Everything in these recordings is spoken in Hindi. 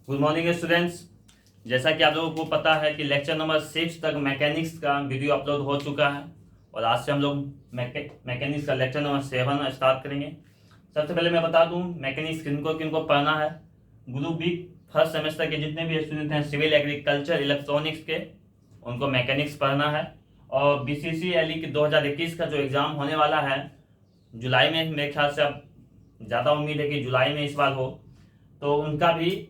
Good morning students. जैसा कि आप लोगों को पता है कि लेक्चर नंबर 6 तक मैकेनिक्स का वीडियो अपलोड हो चुका है और आज से हम लोग मैकेनिक्स का लेक्चर नंबर 7 स्टार्ट करेंगे। सबसे पहले मैं बता दूं मैकेनिक्स किनको पढ़ना है। ग्रुप बी फर्स्ट सेमेस्टर के जितने भी स्टूडेंट हैं सिविल एग्रीकल्चर इलेक्ट्रॉनिक्स के, उनको मैकेनिक्स पढ़ना है। और BCCLE की 2021 का जो एग्ज़ाम होने वाला है जुलाई में, मेरे ख्याल से अब ज़्यादा उम्मीद है कि जुलाई में इस बार हो, तो उनका भी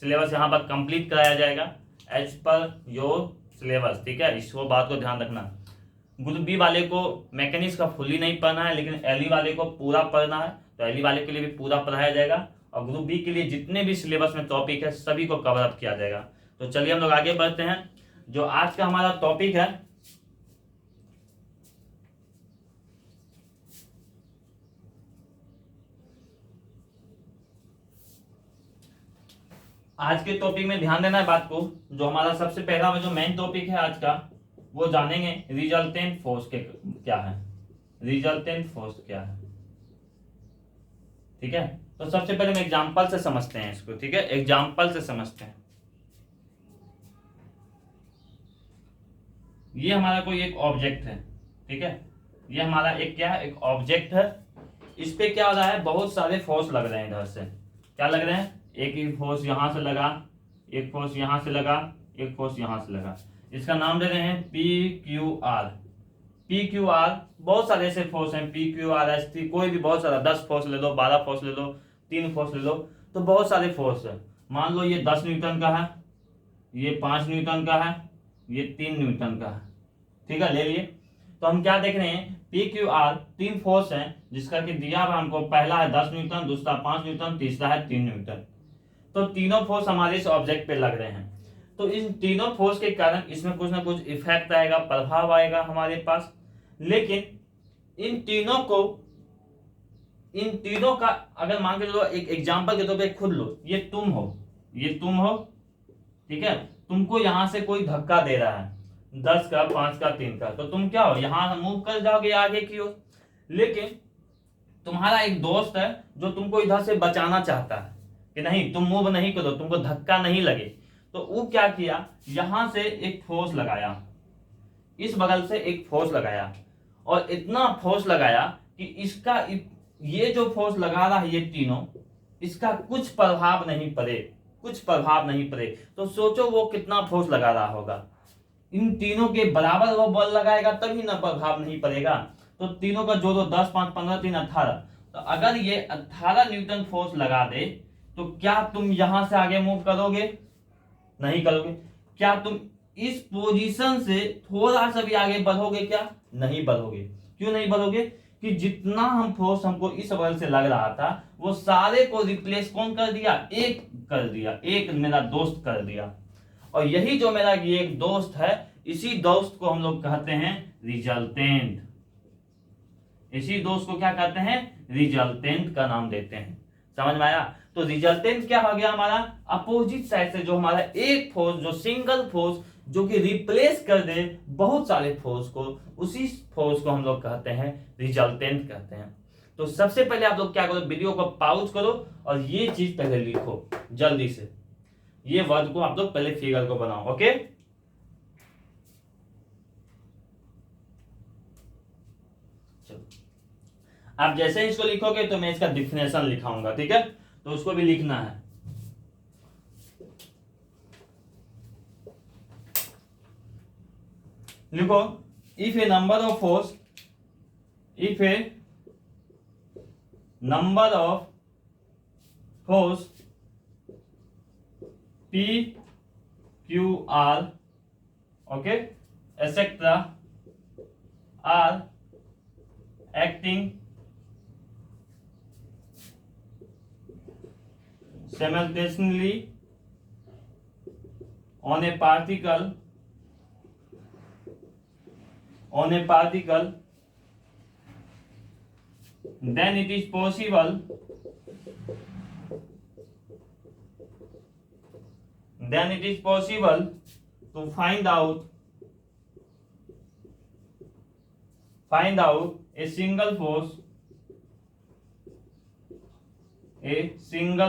सिलेबस यहाँ पर कंप्लीट कराया जाएगा एज पर योर सिलेबस। ठीक है, इसको बात को ध्यान रखना। ग्रुप बी वाले को मैकेनिक्स का फुल्ली नहीं पढ़ना है, लेकिन एलई वाले को पूरा पढ़ना है, तो एलई वाले के लिए भी पूरा पढ़ाया जाएगा और ग्रुप बी के लिए जितने भी सिलेबस में टॉपिक है सभी को कवर अप किया जाएगा। तो चलिए हम लोग आगे बढ़ते हैं। जो आज का हमारा टॉपिक है, आज के टॉपिक में ध्यान देना है बात को। जो हमारा सबसे पहला जो मेन टॉपिक है आज का, वो जानेंगे रिजल्टेंट फोर्स के क्या है। रिजल्टेंट फोर्स क्या है, ठीक है। तो सबसे पहले हम एग्जांपल से समझते हैं इसको। ठीक है, एग्जांपल से समझते हैं। ये हमारा कोई एक ऑब्जेक्ट है, ठीक है। ये हमारा एक क्या है, एक ऑब्जेक्ट है। इस पे क्या हो रहा है, बहुत सारे फोर्स लग रहे हैं। इधर से क्या लग रहे हैं, एक ही फोर्स यहां से लगा, एक फोर्स यहां से लगा, एक फोर्स यहां से लगा। इसका नाम दे रहे हैं PQR। PQR बहुत सारे ऐसे फोर्स हैं, PQR ST, कोई भी बहुत सारा, 10 फोर्स ले लो, 12 फोर्स ले लो, 3 फोर्स ले लो, तो बहुत सारे फोर्स है। मान लो ये 10 न्यूटन का है, ये 5 न्यूटन का है, ये 3 न्यूटन का है। ठीक है, ले लिए। तो हम क्या देख रहे हैं, PQR 3 फोर्स हैं, जिसका कि दिया हुआ हमको, पहला है 10 न्यूटन, दूसरा 5 न्यूटन, तीसरा है 3 न्यूटन। तो तीनों फोर्स हमारे इस ऑब्जेक्ट पे लग रहे हैं। तो इन तीनों फोर्स के कारण इसमें कुछ ना कुछ इफेक्ट आएगा, प्रभाव आएगा हमारे पास। लेकिन इन तीनों का अगर मान के चलो, एक एग्जांपल के तौर पे खुद लो, ये तुम हो, ठीक है। तुमको यहां से कोई धक्का दे रहा है, 10 का, 5 का, 3 का, तो तुम क्या हो, यहां मूव कर जाओगे आगे की ओर। लेकिन तुम्हारा एक दोस्त है जो तुमको इधर से बचाना चाहता है कि नहीं तुम मूव नहीं करो, तुमको धक्का नहीं लगे। तो वो क्या किया, यहां से एक फोर्स लगाया, इस बगल से एक फोर्स लगाया, और इतना फोर्स लगाया कि ये जो फोर्स लगा रहा है, ये तीनों, इसका कुछ प्रभाव नहीं पड़े। तो सोचो वो कितना फोर्स लगा रहा होगा। इन तीनों के बराबर वो बल लगाएगा तभी ना प्रभाव नहीं पड़ेगा। तो तीनों का जोड़ो, 10, 5, 15, 3, 18। तो अगर ये 18 न्यूटन फोर्स लगा दे, तो क्या तुम यहां से आगे मूव करोगे? नहीं करोगे। क्या तुम इस पोजीशन से थोड़ा सा भी आगे बढ़ोगे? क्या नहीं बढ़ोगे। क्यों नहीं बढ़ोगे? कि जितना हम फोर्स हमको इस बगल से लग रहा था, वो सारे को रिप्लेस कौन कर दिया? एक कर दिया, एक मेरा दोस्त कर दिया। और यही जो मेरा ये एक दोस्त है, इसी दोस्त को हम लोग कहते हैं रिजल्टेंट। इसी दोस्त को क्या कहते हैं? रिजल्टेंट का नाम देते हैं। समझ में आया? तो रिजल्टेंट क्या हो गया हमारा? अपोजिट साइड से जो हमारा एक फोर्स, जो सिंगल फोर्स, जो कि रिप्लेस कर दे बहुत सारे फोर्स को, उसी फोर्स को हम लोग कहते हैं रिजल्टेंट कहते हैं। तो सबसे पहले आप लोग क्या करो, वीडियो को पॉज करो और ये चीज पहले लिखो जल्दी से। ये वर्ड को आप लोग पहले फिगर को बनाओ, ओके। चलो, आप जैसे ही इसको लिखोगे तो मैं इसका डिफिनेशन लिखाऊंगा, ठीक है। तो उसको भी लिखना है। लिखो, if A number of force, if A number of force P, Q, R, okay, etc. are acting simultaneously on a particle, then it is possible to find out a single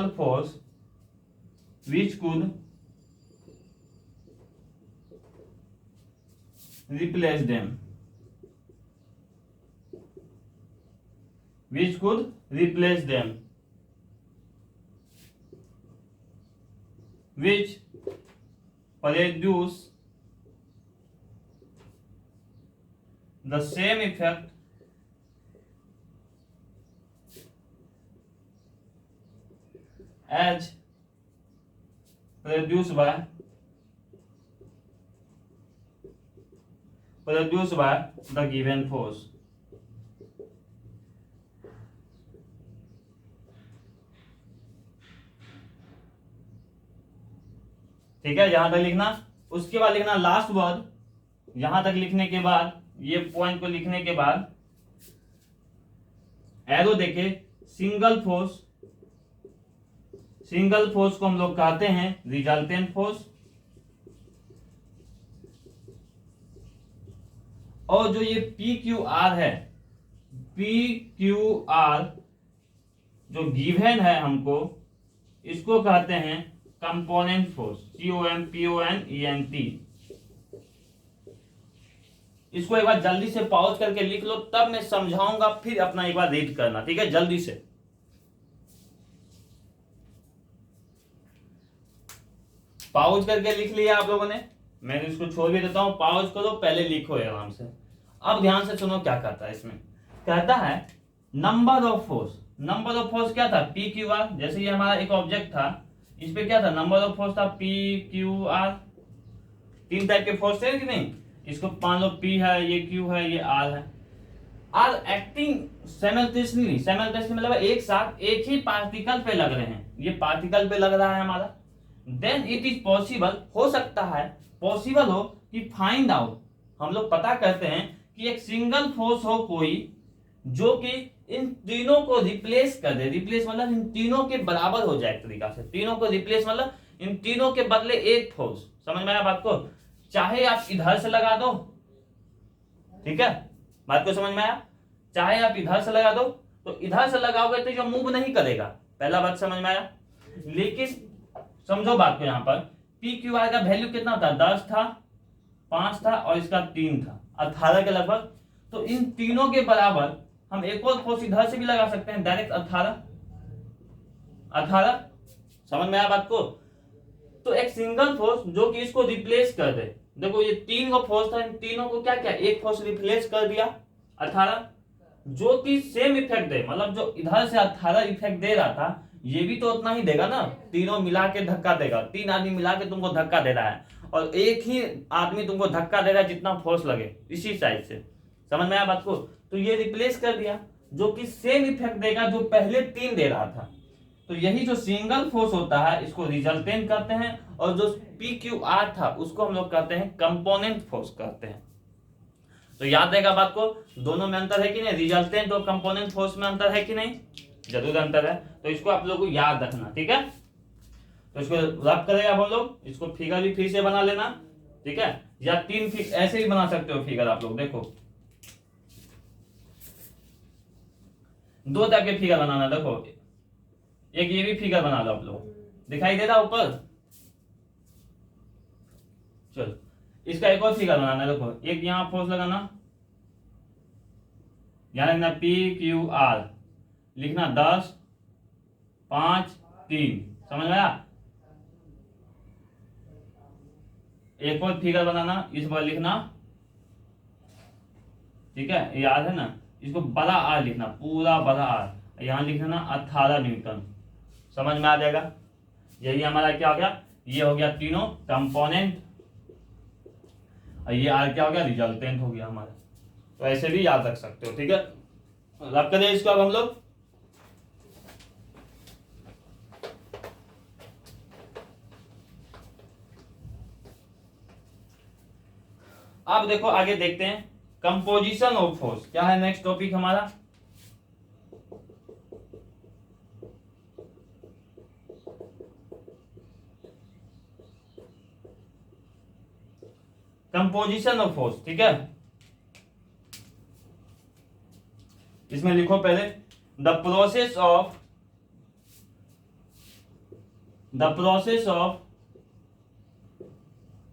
force which could replace them, which could replace them, which produce the same effect as produced by the given force. ठीक है, यहां तक लिखना। उसके बाद लिखना लास्ट वर्ड। यहां तक लिखने के बाद, ये पॉइंट को लिखने के बाद एरो देखे, सिंगल फोर्स को हम लोग कहते हैं रिजल्टेंट फोर्स। और जो ये पी क्यू आर है, पी क्यू आर जो गिवन है हमको, इसको कहते हैं कंपोनेंट फोर्स, COMPONENT। इसको एक बार जल्दी से पॉज करके लिख लो, तब मैं समझाऊंगा, फिर अपना एक बार रीड करना, ठीक है? जल्दी से पॉज करके लिख लिया आप लोगों ने। मैं इसको छोड़ भी देता हूं, पॉज करो, पहले लिखो आराम से। अब ध्यान से सुनो क्या कहता है इसमें। कहता है number of force. Number of force क्या था? P Q R. जैसे ये हमारा एक ऑब्जेक्ट था, इस पे क्या था? नंबर ऑफ फोर्स था पी क्यू आर। तीन टाइप के फोर्स थे कि नहीं? इसको मान लो पी है, ये क्यू है, ये आर है। आर एक्टिंग साइमल्टेनियसली मतलब एक साथ एक ही पार्टिकल पे लग रहे हैं। ये पार्टिकल पे लग रहा है हमारा। देन इट इज पॉसिबल, हो सकता है, पॉसिबल हो कि फाइंड आउट, हम लोग पता करते हैं कि एक सिंगल फोर्स हो कोई जो कि इन तीनों को रिप्लेस कर दे। रिप्लेस मतलब इन तीनों के बराबर हो जाए, एक तरीका से। तीनों को रिप्लेस मतलब इन तीनों के बदले एक फोर्स। समझ में आया बात को? चाहे आप इधर से लगा दो, ठीक है, बात को समझ में आया? चाहे आप इधर से लगा दो, तो इधर से लगाओगे तो ये मूव नहीं करेगा। पहला बात समझ में आया? लेकिन समझो बात को, यहां पर पी क्यू आर का वैल्यू कितना था? 10 था, 5 था और इसका 3 था, 18 के लगभग। तो इन तीनों के बराबर हम एक और फोर्स इधर से भी लगा सकते हैं, डायरेक्ट 18। समझ में आया बात को? तो एक सिंगल फोर्स जो कि इसको रिप्लेस कर दे। देखो ये तीन को फोर्स था, इन तीनों को क्या क्या एक फोर्स रिप्लेस कर दिया 18, जो कि सेम इफेक्ट दे। मतलब जो इधर से 18 इफेक्ट दे रहा था, ये भी तो उतना ही देगा ना। तीनों मिला के धक्का देगा। तीन आदमी मिला के तुमको धक्का दे रहा है, और एक ही आदमी तुमको धक्का दे रहा है जितना फोर्स लगे, इसी साइड से। समझ में आया बात को? तो ये रिप्लेस कर दिया, जो कि सेम इफेक्ट देगा जो पहले 3 दे रहा था। तो यही जो सिंगल फोर्स होता है, इसको रिजल्टेंट कहते हैं। और जो पी क्यू आर था, उसको हम लोग कहते हैं कंपोनेंट फोर्स कहते हैं। तो याद रहेगा बात को? दोनों में अंतर है कि नहीं? रिजल्टेंट और कंपोनेंट फोर्स में अंतर है कि नहीं? जरूर अंतर है। तो इसको आप लोग को याद रखना, ठीक है? तो इसको रब करें आप लोग। इसको फिगर भी फिर से बना लेना, ठीक है? या 3 फिगर ऐसे ही बना सकते हो फिगर आप लोग। देखो 2 टाइप के फिगर बनाना। देखो एक ये भी फिगर बना लो आप लोग, दिखाई दे रहा ऊपर? चलो इसका एक और फिगर बनाना। देखो एक यहां फोर्स लगाना, यहां लिखना पी क्यू आर, लिखना 10, 5, 3। समझ में आया? एक और फिगर बनाना, इस पर लिखना, ठीक है, याद है ना? इसको बड़ा आर लिखना, पूरा बड़ा आर। यहां लिखना 18 न्यूटन। समझ में आ जाएगा? यही हमारा क्या हो गया? ये हो गया तीनों कंपोनेंट, और ये आर क्या हो गया? रिजल्टेंट हो गया हमारा। तो ऐसे भी याद रख सकते हो, ठीक है? रब करें इसको अब हम लोग। अब देखो आगे देखते हैं कंपोजिशन ऑफ फोर्स। क्या है नेक्स्ट टॉपिक हमारा? कंपोजिशन ऑफ फोर्स, ठीक है? इसमें लिखो पहले the process of the process of,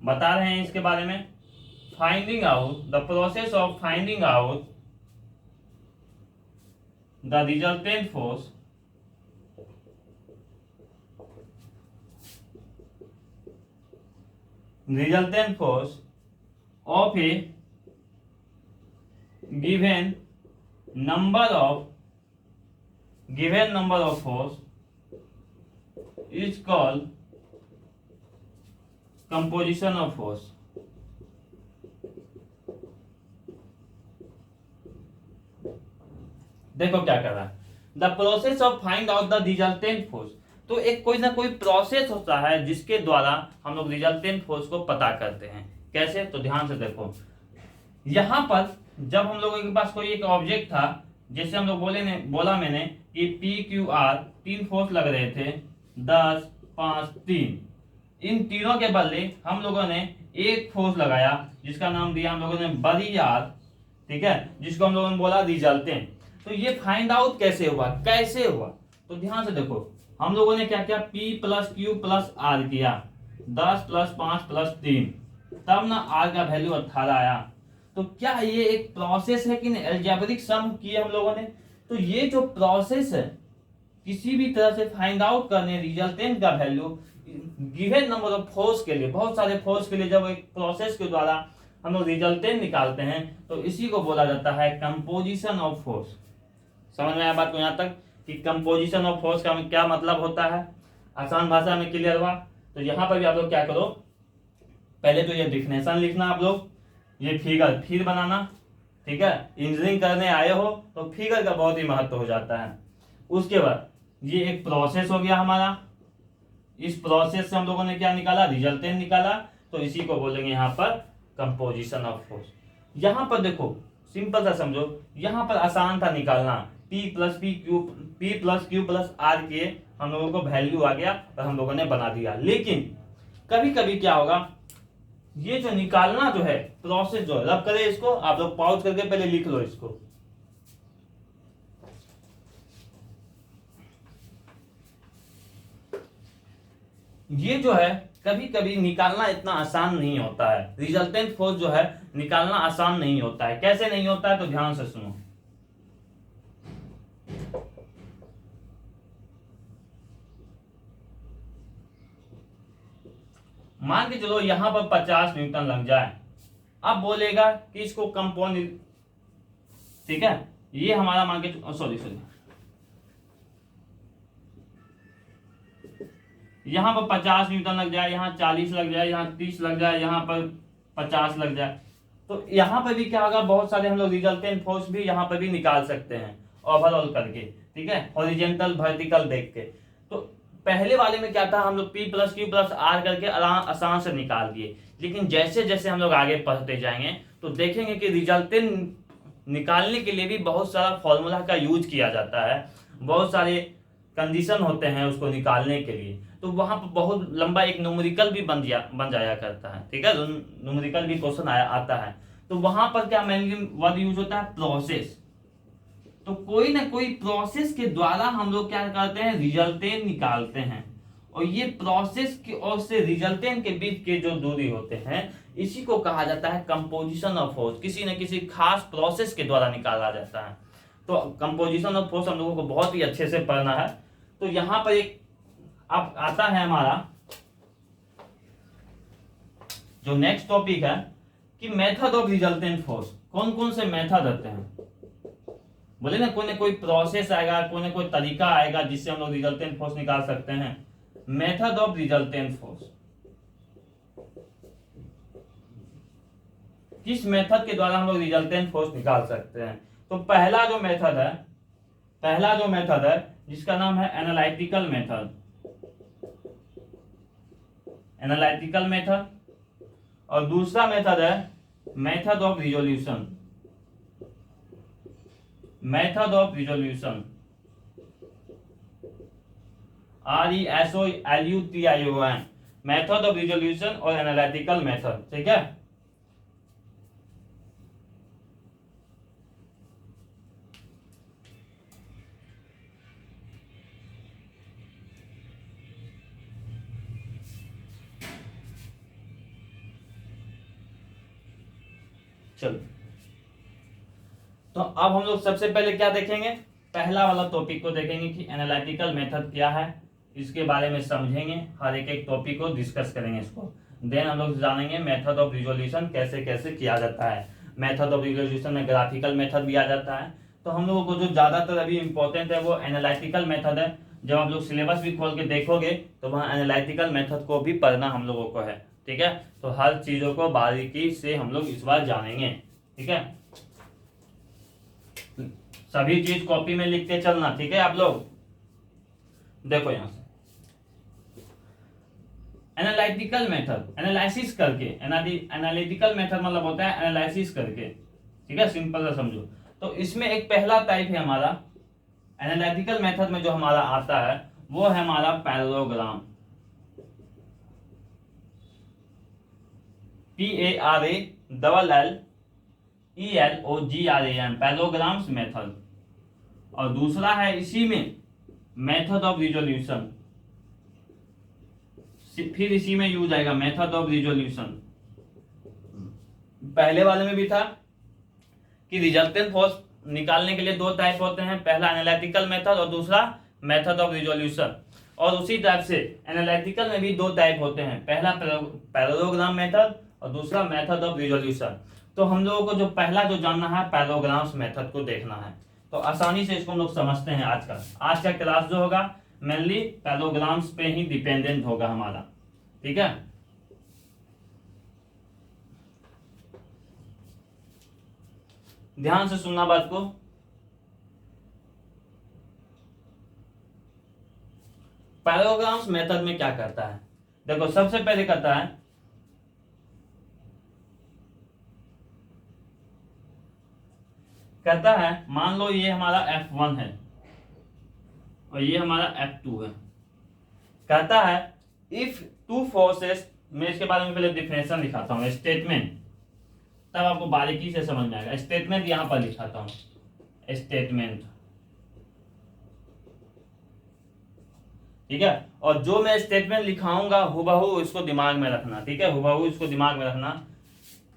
बता रहे हैं इसके बारे में, finding out, the process of finding out the resultant force, resultant force of a given number of force is called composition of force. देखो क्या कर रहा है, the process of find out the resultant force. तो एक कोई ना कोई प्रोसेस होता है जिसके द्वारा हम लोग रिजल्टेंट फोर्स को पता करते हैं। कैसे? तो ध्यान से देखो, यहां पर जब हम लोगों के पास कोई एक ऑब्जेक्ट था, जैसे हम लोग बोला मैंने कि पी क्यू आर, तीन फोर्स लग रहे थे, 10, 5, 3। इन तीनों के बदले हम लोगों ने एक फोर्स लगाया जिसका नाम दिया हम लोगों ने बड़ी आर, ठीक है, जिसको हम लोगों ने बोला रिजल्टेंट। तो ये फाइंड आउट कैसे हुआ, कैसे हुआ? तो ध्यान से देखो, हम लोगों ने क्या किया, P plus Q plus R किया, 10 प्लस 5 प्लस 3, तब ना आर का वैल्यू 18 आया। तो क्या ये एक प्रोसेस है कि नहीं? अलजेब्रिक सम किए हम लोगों ने। तो ये जो प्रोसेस है, किसी भी तरह से फाइंड आउट करने रिजल्टेंट का value given number of force के लिए, बहुत सारे फोर्स के लिए जब एक प्रोसेस के द्वारा हम लोग रिजल्टेंट निकालते हैं तो इसी को बोला जाता है कंपोजिशन ऑफ फोर्स। समझ में आया बात को यहाँ तक कि कंपोजिशन ऑफ फोर्स का क्या मतलब होता है? आसान भाषा में क्लियर हुआ? तो यहाँ पर भी आप लोग क्या करो, पहले तो ये डिफिनेशन लिखना आप लोग, ये फिगर फिर बनाना, ठीक है। इंजीनियरिंग करने आए हो तो फिगर का बहुत ही महत्व हो जाता है। उसके बाद ये एक प्रोसेस हो गया हमारा, इस प्रोसेस से हम लोगों ने क्या निकाला, रिजल्टेंट निकाला, तो इसी को बोलेंगे यहाँ पर कंपोजिशन ऑफ फोर्स। यहाँ पर देखो सिंपल सा समझो, यहाँ पर आसान था निकालना, P plus Q plus R के हम लोगों को वैल्यू आ गया और हम लोगों ने बना दिया। लेकिन कभी कभी क्या होगा, ये जो निकालना जो है प्रोसेस जो है, रब करें इसको, आप लोग पॉज करके पहले लिख लो इसको। ये जो है कभी कभी निकालना इतना आसान नहीं होता है, रिजल्टेंट फोर्स जो है निकालना आसान नहीं होता है। कैसे नहीं होता है? तो ध्यान से सुनो। मान के चलो यहां पर 50 न्यूटन लग जाए, अब बोलेगा कि इसको कंपाउंड, ठीक है, ये हमारा मान के सॉरी यहाँ पर 50 न्यूटन लग जाए, यहाँ 40 लग जाए, यहाँ 30 लग जाए, यहाँ पर 50 लग जाए, तो यहाँ पर भी क्या होगा, बहुत सारे हम लोग रिजल्टेंट फोर्स भी यहाँ पर भी निकाल सकते हैं ओवरऑल करके, ठीक है, हॉरिजॉन्टल वर्टिकल देख के। तो पहले वाले में क्या था, हम लोग P plus Q plus R करके आसान से निकाल दिए। लेकिन जैसे जैसे हम लोग आगे पढ़ते जाएंगे तो देखेंगे कि रिजल्टेंट निकालने के लिए भी बहुत सारा फॉर्मूला का यूज किया जाता है, बहुत सारे कंडीशन होते हैं उसको निकालने के लिए। तो वहां पर बहुत लंबा एक न्यूमेरिकल भी बन जाया करता है, ठीक है, न्यूमेरिकल भी क्वेश्चन आता है। तो वहां पर क्या मेनली वर्ड यूज होता है, प्रोसेस। तो कोई ना कोई प्रोसेस के द्वारा हम लोग क्या करते हैं, रिजल्टेंट निकालते हैं। और ये प्रोसेस के और से रिजल्टेंट के बीच के जो दूरी होते हैं, इसी को कहा जाता है कंपोजिशन ऑफ फोर्स। किसी न किसी खास प्रोसेस के द्वारा निकाला जाता है। तो कंपोजिशन ऑफ फोर्स हम लोगों को बहुत ही अच्छे से पढ़ना है। तो यहां पर एक अब आता है हमारा जो नेक्स्ट टॉपिक है कि मेथड ऑफ रिजल्टेंट फोर्स। कौन कौन से मेथड होते हैं? बोले ना कोई प्रोसेस आएगा, कोई ना कोई तरीका आएगा जिससे हम लोग रिजल्टेंट फोर्स निकाल सकते हैं। मेथड ऑफ रिजल्टेंट फोर्स, किस मेथड के द्वारा हम लोग रिजल्टेंट फोर्स निकाल सकते हैं? तो पहला जो मेथड है जिसका नाम है एनालिटिकल मेथड, और दूसरा मेथड है method of resolution, RESOLUTION, method of resolution और एनालिटिकल मेथड, ठीक है। चलो, तो अब हम लोग सबसे पहले क्या देखेंगे, पहला वाला टॉपिक को देखेंगे कि एनालिटिकल मेथड क्या है, इसके बारे में समझेंगे, हर एक टॉपिक को डिस्कस करेंगे इसको। देन हम लोग जानेंगे मेथड ऑफ रिजोल्यूशन कैसे कैसे किया जाता है। मेथड ऑफ रिजोल्यूशन में ग्राफिकल मेथड भी आ जाता है। तो हम लोगों को जो ज्यादातर अभी इंपॉर्टेंट है वो एनालिटिकल मेथड है। जब आप लोग सिलेबस भी खोल के देखोगे तो वहाँ एनालिटिकल मेथड को भी पढ़ना हम लोगों को है। ठीक है, तो हर चीजों को बारीकी से हम लोग इस बार जानेंगे। ठीक है, सभी चीज कॉपी में लिखते चलना। ठीक है, आप लोग देखो यहां से एनालिटिकल मेथड, एनालिसिस करके, एनालिटिकल मेथड मतलब होता है एनालिसिस करके। ठीक है, सिंपल सा समझो। तो इसमें एक पहला टाइप है हमारा एनालिटिकल मेथड में जो हमारा आता है वो है हमारा पैरेललोग्राम, PARALLELOGRAM, पैरेललोग्राम्स मेथड। और दूसरा है इसी में मेथड ऑफ रिजोल्यूशन, फिर इसी में यूज आएगा मेथड ऑफ रिजोल्यूशन। पहले वाले में भी था कि रिजल्टेंट फोर्स निकालने के लिए दो टाइप होते हैं, पहला एनालिटिकल मेथड और दूसरा मेथड ऑफ रिजोल्यूशन। और उसी टाइप से एनालिटिकल में भी दो टाइप होते हैं, पहला पैरेललोग्राम मेथड और दूसरा मेथड ऑफ रिजोल्यूशन। तो हम लोगों को जो पहला जो जानना है पैरेललोग्राम्स मेथड को देखना है, तो आसानी से इसको हम लोग समझते हैं। आज का क्लास जो होगा मेनली पैरेललोग्राम्स पे ही डिपेंडेंट होगा हमारा। ठीक है, ध्यान से सुनना बात को। पैरेललोग्राम्स मेथड में क्या करता है, देखो सबसे पहले करता है मान लो ये हमारा F1 है और ये हमारा F2 है। कहता है इफ टू फोर्सेस, मैं इसके बारे में पहले डिफिनेशन दिखाता हूँ, स्टेटमेंट, तब आपको बारीकी से समझ में आएगा। स्टेटमेंट यहां पर लिखाता हूं, स्टेटमेंट। ठीक है, और जो मैं स्टेटमेंट लिखाऊंगा हुबहू इसको दिमाग में रखना। ठीक है, हुबहू इसको दिमाग में रखना।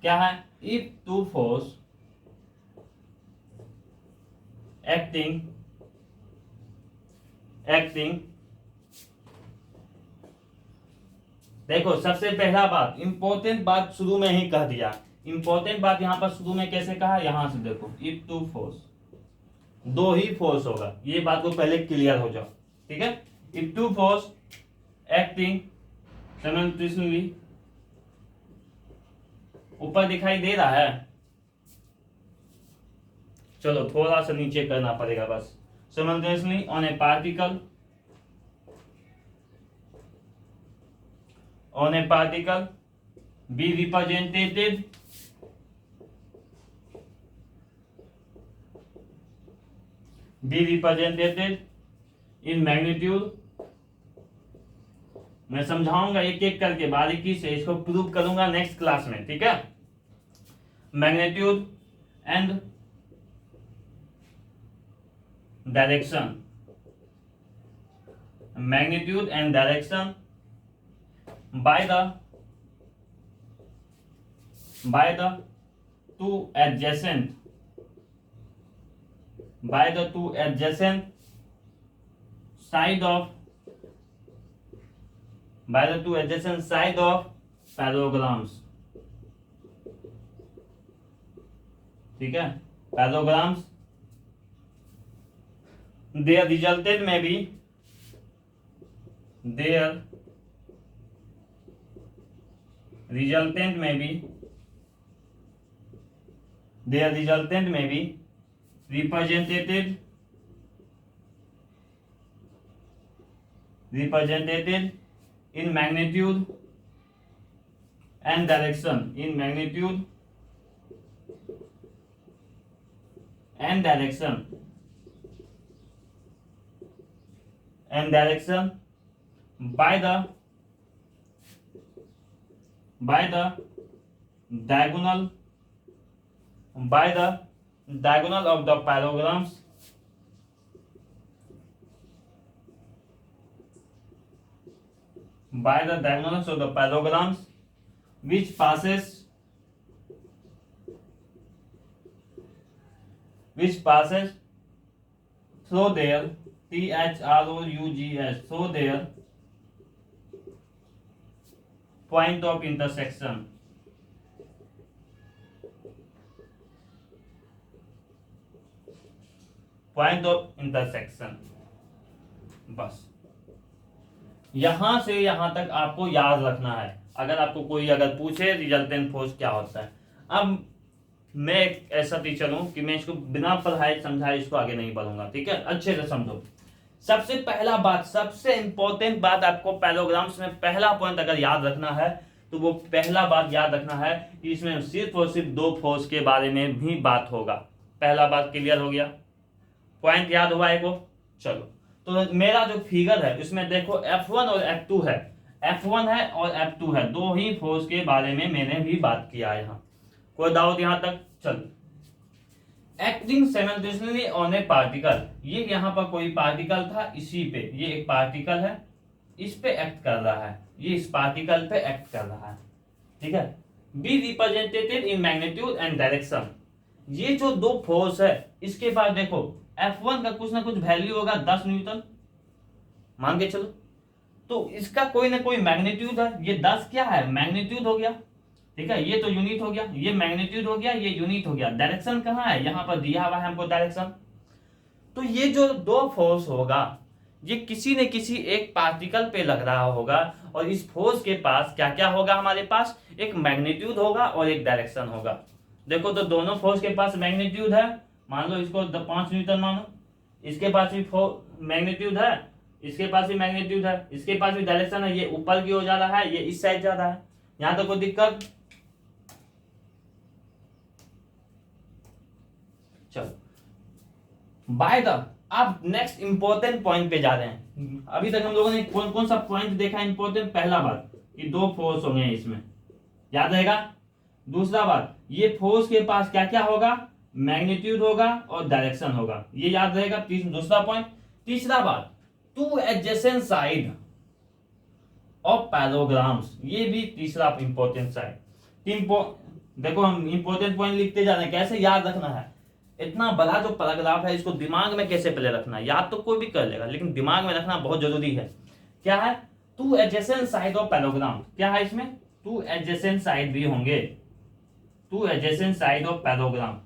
क्या है, इफ टू फोर्स एक्टिंग देखो सबसे पहला बात, इंपॉर्टेंट बात शुरू में ही कह दिया। इंपॉर्टेंट बात यहां पर शुरू में कैसे कहा, यहां से देखो, इफ टू फोर्स, दो ही फोर्स होगा, ये बात को पहले क्लियर हो जाओ। ठीक है, if two force acting simultaneously, ऊपर दिखाई दे रहा है, चलो थोड़ा सा नीचे करना पड़ेगा बस। Simultaneously on A particle, be represented in magnitude। मैं समझाऊंगा एक एक करके बारीकी से, इसको प्रूव करूंगा नेक्स्ट क्लास में। ठीक है, magnitude and direction, magnitude and direction by the two adjacent side of parallelograms। ठीक है, parallelograms their resultant may be resultant may be represented in magnitude and direction, by the diagonal of the parallelograms, which passes which passes through their THROUGS through their point of intersection. Point of intersection. बस यहां से यहां तक आपको याद रखना है। अगर आपको कोई अगर पूछे रिजल्टेंट फोर्स क्या होता है, अब मैं एक ऐसा टीचर हूं कि मैं इसको बिना पढ़ाए समझाए इसको आगे नहीं बढ़ूंगा, ठीक है, अच्छे से समझो। सबसे पहला बात, सबसे इंपॉर्टेंट बात आपको पैराग्राफ्स में पहला पॉइंट अगर याद रखना है तो वो पहला बात याद रखना है कि इसमें सिर्फ और सिर्फ दो फोर्स के बारे में भी बात होगा। पहला बात क्लियर हो गया, पॉइंट याद हुआ है को। चलो तो मेरा जो फिगर है इसमें देखो F1 और F2 है, F1 है और F2 है, दो ही फोर्स के बारे में मैंने भी बात किया है। यहाँ कोई डाउट यहां तक? चलो, acting simultaneously on A particle, ये यहाँ पर कोई पार्टिकल था, इसी पे ये एक पार्टिकल है, इस पे एक्ट कर रहा है, ये इस पार्टिकल पे एक्ट कर रहा है, ठीक है। Be represented in magnitude and direction, ये जो दो फोर्स है इसके बाद देखो F1 का कुछ ना कुछ वैल्यू होगा 10 न्यूटन मान के चलो, तो इसका कोई ना कोई मैग्नीट्यूड है, ये 10 क्या है, मैग्नीट्यूड हो गया, ठीक है, ये तो यूनिट हो गया, ये मैग्नीट्यूड हो गया, ये यूनिट हो गया। डायरेक्शन कहाँ है, यहाँ पर दिया हुआ है हमको डायरेक्शन। तो ये जो दो फोर्स होगा ये किसी न किसी एक पार्टिकल पे लग रहा होगा, और इस फोर्स के पास क्या क्या होगा, हमारे पास एक मैग्नीट्यूड होगा और एक डायरेक्शन होगा। देखो तो दोनों फोर्स के पास मैग्नीट्यूड है, मान लो इसको 5 न्यूटन मानो, इसके पास भी मैग्नीट्यूड है, इसके पास भी मैग्नीट्यूड है, इसके पास भी डायरेक्शन है, ये ऊपर की ओर जा रहा है, ये इस साइड जा रहा है। यहां तो कोई दिक्कत? चलो बाय द, अब नेक्स्ट इंपॉर्टेंट पॉइंट पे जा रहे हैं। अभी तक हम लोगों ने कौन कौन सा पॉइंट देखा इंपॉर्टेंट? पहला बात कि दो फोर्स होंगे इसमें, याद रहेगा। दूसरा बात, ये फोर्स के पास क्या क्या होगा, मैग्नीट्यूड होगा और डायरेक्शन होगा, ये याद रहेगा, दूसरा पॉइंट। तीसरा बात, to adjacent side of paragraphs, ये भी तीसरा इंपॉर्टेंट साइड। देखो हम इंपॉर्टेंट पॉइंट लिखते जा रहे हैं, कैसे याद रखना है, इतना बड़ा जो पैराग्राफ है इसको दिमाग में कैसे पहले रखना है, याद तो कोई भी कर लेगा लेकिन दिमाग में रखना बहुत जरूरी है। क्या है, two adjacent side of parallelogram, क्या है इसमें, टू एडजेसेंट साइड भी होंगे, two adjacent side of parallelogram.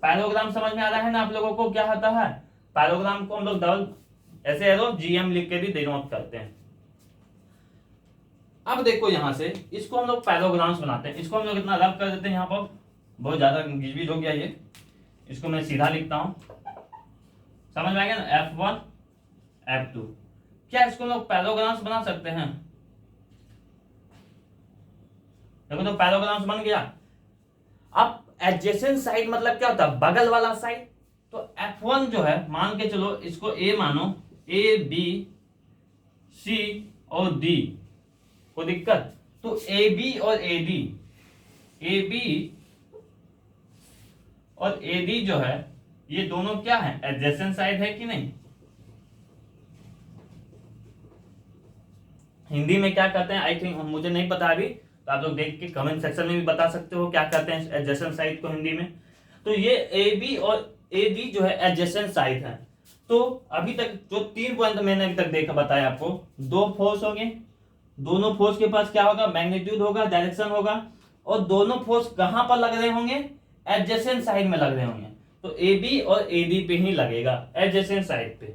Parallelogram समझ में आ रहा है ना आप लोगों को, क्या होता है पैराग्राम को हम लोग डबल ऐसे एरो GM लिख के भी डिनोट करते हैं। अब देखो यहां से इसको हम लोग पैराग्राम्स बनाते हैं, इसको हम लोग इतना रब कर देते हैं, यहाँ पर बहुत ज्यादा गिजबिज हो गया ये, इसको मैं सीधा लिखता हूं, समझ में आ गया ना, F1 F2। क्या इसको लोग पैराग्राम्स बना सकते हैं? देखो तो पैराग्राम्स बन गया। अब एडजेसेंट साइड मतलब क्या होता है, बगल वाला साइड। तो F1 जो है मान के चलो इसको A मानो, A B C और D, कोई दिक्कत? तो AB और AD, AB और AD जो है ये दोनों क्या है, एडजेसेंट साइड है कि नहीं? हिंदी में क्या कहते हैं, आई थिंक मुझे नहीं पता अभी, तो आप लोग देख के कमेंट सेक्शन में भी बता सकते हो क्या कहते हैं एडजेसेंट साइड को हिंदी में। तो ये AB और AD जो है एडजेसेंट साइड है। तो अभी तक जो 3 पॉइंट मैंने अभी तक देखा बताया आपको, दो फोर्स होंगे, दोनों फोर्स के पास क्या होगा, मैग्नीट्यूड होगा, डायरेक्शन होगा, और दोनों फोर्स कहां पर लग रहे होंगे, एडजेसेंट साइड में लग रहे होंगे। तो AB और AD पे ही लगेगा, एडजेसेंट साइड पे।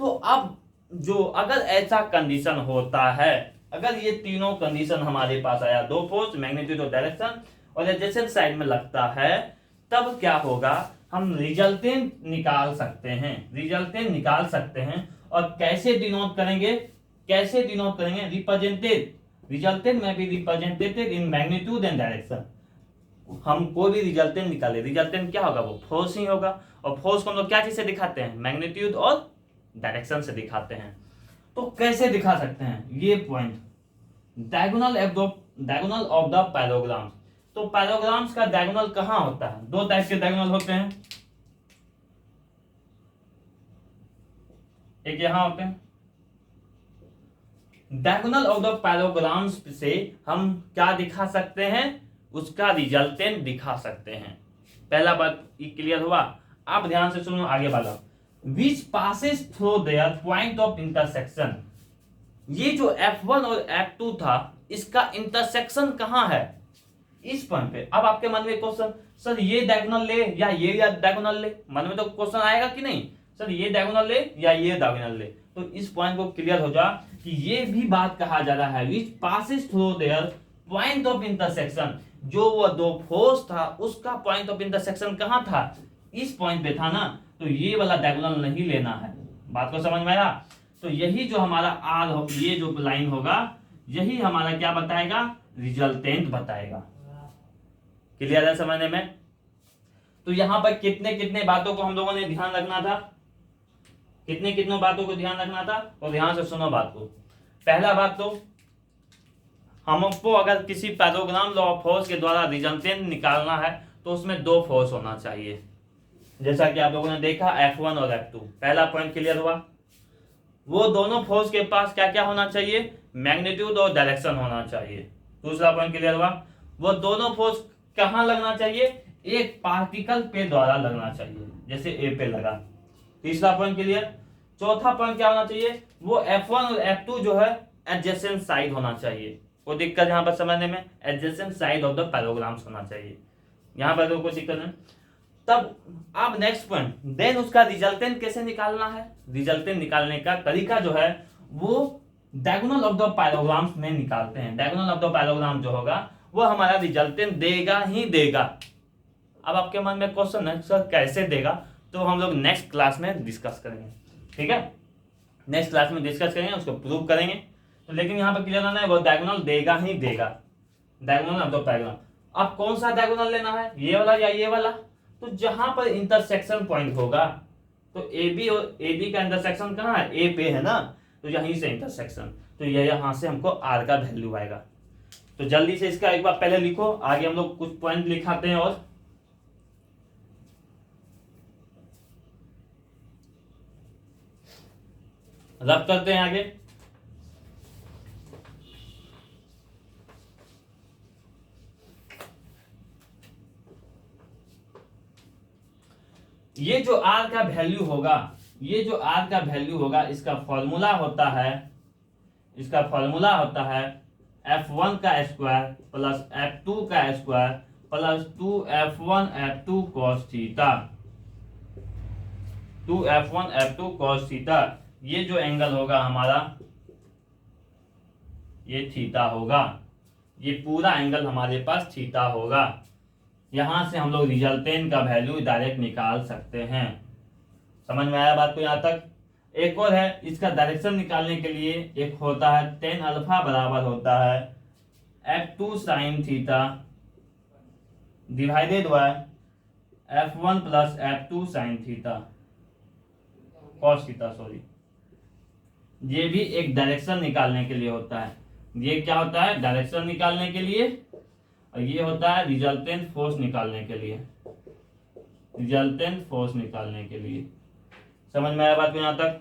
तो अब जो अगर ऐसा कंडीशन होता है, अगर ये तीनों कंडीशन हमारे पास आया, दो फोर्स, मैग्नीट्यूड और डायरेक्शन, और एडजेसेंट साइड में लगता है, तब क्या होगा, हम रिजल्टेंट निकाल सकते हैं, रिजल्टेंट निकाल सकते हैं। और कैसे डिनोट करेंगे, कैसे डिनोट करेंगे, रिप्रेजेंटेड, रिजल्टेंट में भी represented in magnitude and direction. हम कोई भी रिजल्टेंट निकाले, रिजल्टेंट क्या होगा, वो फोर्स ही होगा, और फोर्स को हम लोग क्या चीज से दिखाते हैं, मैग्नीट्यूड और डायरेक्शन से दिखाते हैं। तो कैसे दिखा सकते हैं, ये पॉइंट, डायगोनल ऑफ द पैराग्राम्स। तो पैराग्राम्स का डायगोनल कहां होता है, दो टाइप के डायगोनल होते हैं, एक यहां होते हैं। डायगोनल ऑफ द पैराग्राम्स से हम क्या दिखा सकते हैं, उसका रिजल्टेंट दिखा सकते हैं। पहला बात क्लियर हुआ। आप ध्यान से सुनो आगे वाला, विच passes through their point of intersection. ये जो F1 और F2 था इसका इंटरसेक्शन कहाँ है, इस पॉइंट पे। अब आपके मन में क्वेश्चन, सर ये डायगोनल ले या ये डायगोनल ले, मन में तो क्वेश्चन आएगा कि नहीं, सर ये डायगोनल ले या ये डायगोनल ले। तो इस पॉइंट को क्लियर हो जा कि ये भी बात कहा जा रहा है विच passes through their point of intersection. जो वो दो फोर्स था उसका पॉइंट ऑफ इंटरसेक्शन कहाँ था, इस पॉइंट पे था ना, तो ये वाला डायगोनल नहीं लेना है। बात को समझ में आया। तो यही जो हमारा आर हो, ये जो लाइन होगा यही हमारा क्या बताएगा, रिजल्टेंट बताएगा। क्लियर है समझने में। तो यहां पर कितने कितने बातों को हम लोगों ने ध्यान रखना था, कितने कितने बातों को ध्यान रखना था, तो ध्यान से सुनो बात को। पहला बात तो हमको अगर किसी पैराग्राम लॉ ऑफ फोर्स के द्वारा रिजल्टेंट निकालना है तो उसमें दो फोर्स होना चाहिए, जैसा कि आप लोगों ने देखा F1 और F2। पहला पॉइंट क्लियर हुआ। वो दोनों फोर्स के पास क्या क्या होना चाहिए, मैग्नीट्यूड और डायरेक्शन होना चाहिए। दूसरा पॉइंट क्लियर हुआ, वो दोनों फोर्स कहां लगना चाहिए, एक पार्टिकल पे द्वारा लगना चाहिए, जैसे ए पे लगा। तीसरा पॉइंट क्लियर। चौथा पॉइंट क्या होना चाहिए, वो F1 और F2 जो है एडजेसेंट साइड होना चाहिए। कोई दिक्कत यहाँ पर समझने में, एडजेसेंट साइड ऑफ द पैराग्राम्स होना चाहिए, यहाँ पर तो कोई दिक्कत नहीं। तब अब नेक्स्ट पॉइंट, देन उसका रिजल्टेंट कैसे निकालना है। रिजल्टेंट निकालने का तरीका जो है वो डायगोनल ऑफ द पैराग्राम्स में निकालते हैं। डायगोनल ऑफ द पैराग्राम जो होगा वो हमारा रिजल्टेंट देगा ही देगा। अब आपके मन में क्वेश्चन है सर कैसे देगा, तो हम लोग नेक्स्ट क्लास में डिस्कस करेंगे, ठीक है, नेक्स्ट क्लास में डिस्कस करेंगे, उसको प्रूव करेंगे। तो लेकिन यहाँ पर क्लियर होना है वो डायगोनल देगा ही देगा, डायगोनल ऑफ द पैराग्राम। अब कौन सा डायगोनल लेना है, ये वाला या ये वाला, तो जहां पर इंटरसेक्शन पॉइंट होगा, तो ए बी और ए बी का इंटरसेक्शन कहाँ है, ए पे है ना, तो यहीं से इंटरसेक्शन, तो ये यहां से हमको आर का वैल्यू आएगा। तो जल्दी से इसका एक बार पहले लिखो, आगे हम लोग कुछ पॉइंट लिखाते हैं और रब करते हैं आगे। ये जो आर का वैल्यू होगा, ये जो आर का वैल्यू होगा, इसका फॉर्मूला होता है, इसका फॉर्मूला होता है F1 का स्क्वायर प्लस F2 का square plus 2F1 F2 cos theta, 2F1 F2 cos theta. ये जो एंगल होगा हमारा ये थीटा होगा, ये पूरा एंगल हमारे पास थीटा होगा। यहां से हम लोग रिजल्टेंट का वैल्यू डायरेक्ट निकाल सकते हैं। समझ में आया बात को यहाँ तक। एक और है, इसका डायरेक्शन निकालने के लिए एक होता है tan अल्फा बराबर होता है F2 sin theta divided by F1 plus F2 sin theta cos theta, sorry. ये भी एक डायरेक्शन निकालने के लिए होता है। ये क्या होता है, डायरेक्शन निकालने के लिए, और ये होता है रिजल्टेंट फोर्स निकालने के लिए, रिजल्टेंट फोर्स निकालने के लिए। समझ में आया बात को यहाँ तक।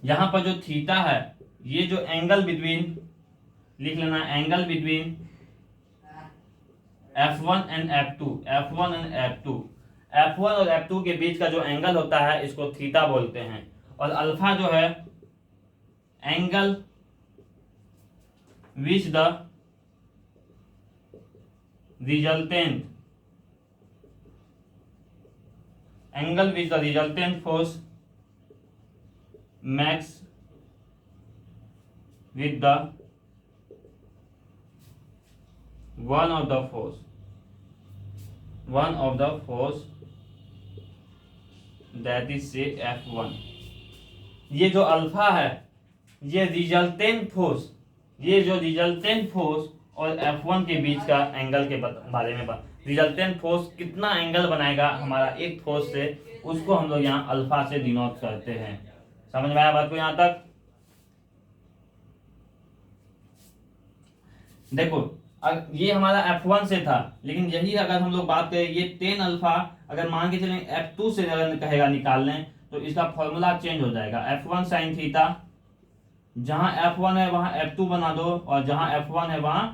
यहां पर जो थीटा है, ये जो एंगल बिटवीन, लिख लेना angle between F1 and F2, F1 and F2, F1 और F2 के बीच का जो एंगल होता है इसको थीटा बोलते हैं। और अल्फा जो है angle which the resultant, angle which the resultant force max with the one of the force that is say F1। ये जो अल्फा है ये रिजल्टेंट फोर्स, ये जो रिजल्टेंट फोर्स और F1 के बीच का एंगल के बारे में बात, रिजल्टेंट फोर्स कितना एंगल बनाएगा हमारा एक फोर्स से, उसको हम लोग यहाँ अल्फा से डिनोट करते हैं। समझ में आया बात को यहाँ तक। देखो ये हमारा F1 से था, लेकिन यही अगर हम लोग बात करें ये tan अल्फा अगर मान के चलें F2 से अगर कहेगा निकाल लें तो इसका फॉर्मूला चेंज हो जाएगा। F1 sin थीटा, जहां F1 है वहां F2 बना दो, और जहां F1 है वहां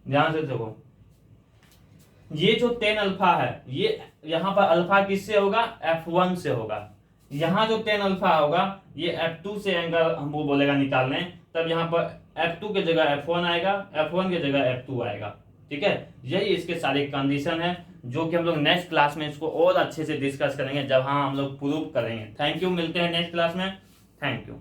ध्यान से देखो, ये जो टेन अल्फा है, ये यहाँ पर अल्फा किससे होगा, F1 से होगा। यहाँ जो टेन अल्फा होगा ये F2 से एंगल हमको बोलेगा निकालने, तब यहाँ पर F2 के जगह F1 आएगा, F1 के जगह F2 आएगा। ठीक है, यही इसके सारे कंडीशन है जो कि हम लोग नेक्स्ट क्लास में इसको और अच्छे से डिस्कस करेंगे जब हम लोग प्रूव करेंगे। थैंक यू, मिलते हैं नेक्स्ट क्लास में। Thank you.